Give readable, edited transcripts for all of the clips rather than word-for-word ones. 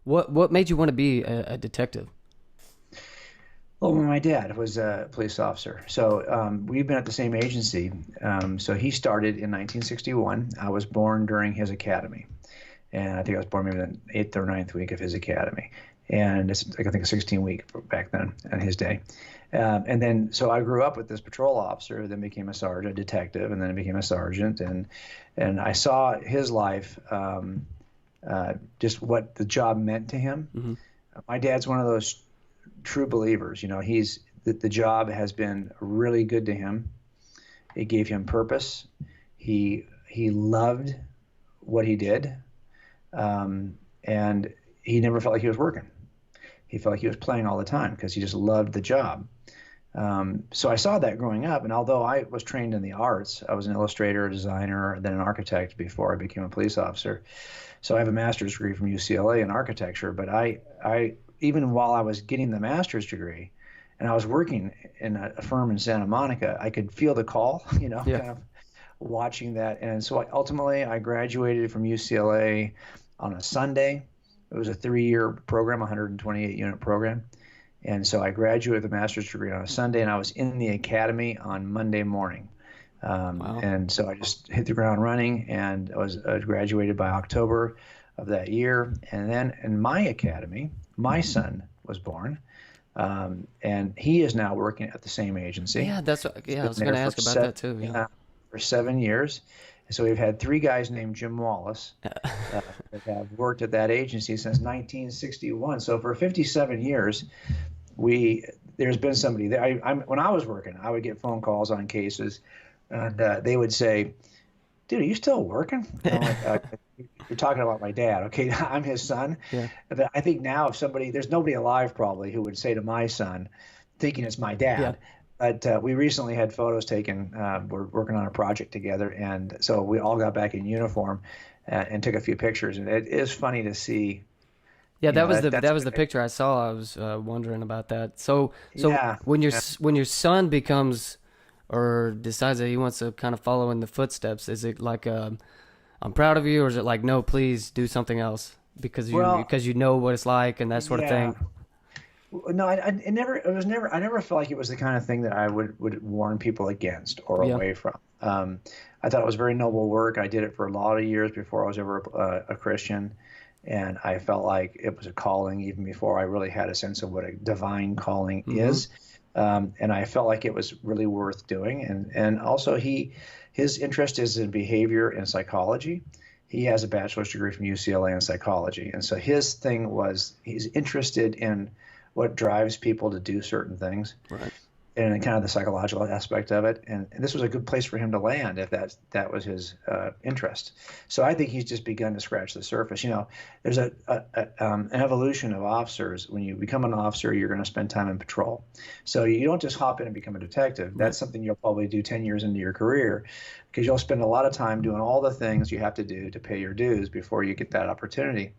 What made you want to be a detective? Well, my dad was a police officer, so we've been at the same agency. So he started in 1961. I was born during his academy, and I think I was born maybe the eighth or ninth week of his academy, and it's like I think a 16 week back then in his day. And then so I grew up with this patrol officer, then became a sergeant, a detective, and then I became a sergeant, and I saw his life, just what the job meant to him. Hmm. My dad's one of those true believers. He's the job has been really good to him. It gave him purpose. He loved what he did, and he never felt like he was working. He felt like he was playing all the time because he just loved the job. So I saw that growing up, and although I was trained in the arts, I was an illustrator, a designer, then an architect before I became a police officer. So I have a master's degree from UCLA in architecture, but I even while I was getting the master's degree, and I was working in a firm in Santa Monica, I could feel the call, Yeah. kind of watching that. And so ultimately, I graduated from UCLA on a Sunday. It was a 3-year program, 128 unit program. And so I graduated with a master's degree on a Sunday, and I was in the academy on Monday morning. Wow. And so I just hit the ground running, and I was graduated by October of that year. And then in my academy, my son was born, and he is now working at the same agency. Yeah, He's I been was there gonna for ask about that too. for 7 years. And so we've had three guys named Jim Wallace Yeah. that have worked at that agency since 1961. So for 57 years, we there's been somebody there. When I was working, I would get phone calls on cases, and they would say, "Dude, are you still working?" I'm like, "You're talking about my dad, okay? I'm his son." Yeah. But I think now, if there's nobody alive probably who would say to my son, thinking it's my Yeah. dad. But we recently had photos taken. We're working on a project together, and so we all got back in uniform and took a few pictures. And it is funny to see, Yeah, that was that's the picture I saw. I was wondering about that. So yeah. when Yeah. when your son becomes or decides that he wants to kind of follow in the footsteps, is it like I'm proud of you, or is it like no, please do something else Well, because you know what it's like and that sort of yeah. thing? No, I never felt like it was the kind of thing that I would warn people against or Yeah. away from. I thought it was very noble work. I did it for a lot of years before I was ever a Christian, and I felt like it was a calling even before I really had a sense of what a divine calling Mm-hmm. is. And I felt like it was really worth doing. And also his interest is in behavior and psychology. He has a bachelor's degree from UCLA in psychology, and so his thing was he's interested in what drives people to do certain things Right. and kind of the psychological aspect of it. And this was a good place for him to land if that was his interest. So I think he's just begun to scratch the surface. There's an evolution of officers. When you become an officer, you're going to spend time in patrol. So you don't just hop in and become a detective. Right. That's something you'll probably do 10 years into your career because you'll spend a lot of time doing all the things you have to do to pay your dues before you get that opportunity.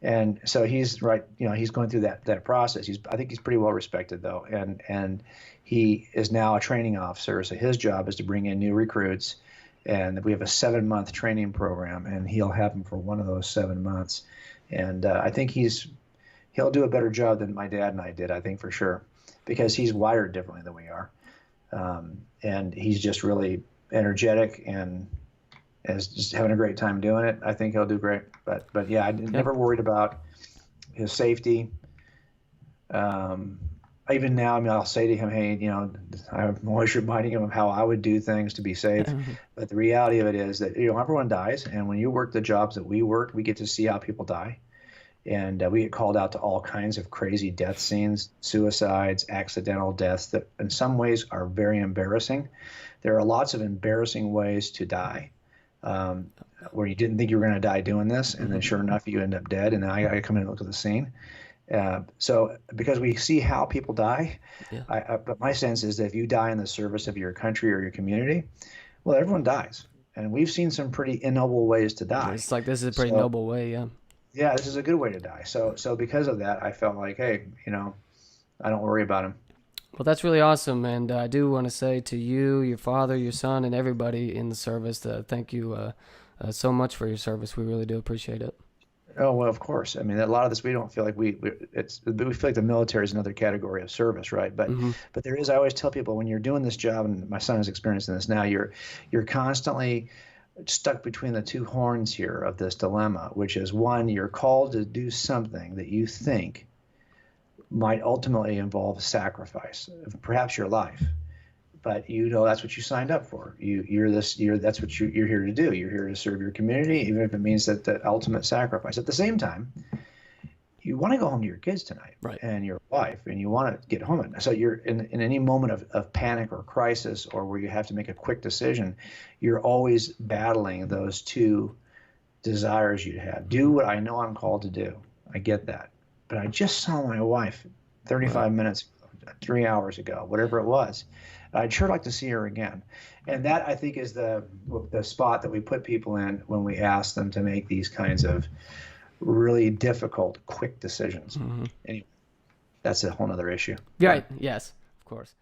And so he's right, he's going through that process. I think he's pretty well respected though, and he is now a training officer. So his job is to bring in new recruits, and we have a 7-month training program, and he'll have them for one of those 7 months. And I think he'll do a better job than my dad and I did, I think for sure, because he's wired differently than we are, and he's just really energetic and is just having a great time doing it. I think he'll do great. But yeah, I Yeah. never worried about his safety. Um, Even now, I mean, I'll say to him, "Hey, I'm always reminding him of how I would do things to be safe." But the reality of it is that everyone dies, and when you work the jobs that we work, we get to see how people die, and we get called out to all kinds of crazy death scenes, suicides, accidental deaths that, in some ways, are very embarrassing. There are lots of embarrassing ways to die, um, where you didn't think you were going to die doing this, and then Hmm. sure enough, you end up dead. And then I got to come in and look at the scene. So because we see how people die, Yeah. but my sense is that if you die in the service of your country or your community, well, everyone dies, and we've seen some pretty ignoble ways to die. It's like this is a pretty So noble way. Yeah. yeah, this is a good way to die. So because of that, I felt like, hey, I don't worry about him. Well, that's really awesome, and I do want to say to you, your father, your son, and everybody in the service, thank you so much for your service. We really do appreciate it. Oh, well, of course. I mean, a lot of this we don't feel like we feel like the military is another category of service, right? Hmm. But there is. I always tell people when you're doing this job, and my son is experiencing this now. You're constantly stuck between the two horns here of this dilemma, which is one, you're called to do something that you think might ultimately involve sacrifice, perhaps your life. But you know that's what you signed up for. That's what you're here to do. You're here to serve your community, even if it means that the ultimate sacrifice. At the same time, you want to go home to your kids tonight Right. and your wife, and you want to get home. So you're in any moment of panic or crisis, or where you have to make a quick decision, you're always battling those two desires you have. Do what I know I'm called to do. I get that. But I just saw my wife 35 Right. minutes, 3 hours ago, whatever it was. I'd sure like to see her again. And that, I think, is the spot that we put people in when we ask them to make these kinds of really difficult, quick decisions. Hmm. Anyway, that's a whole other issue. Right. Yes, of course.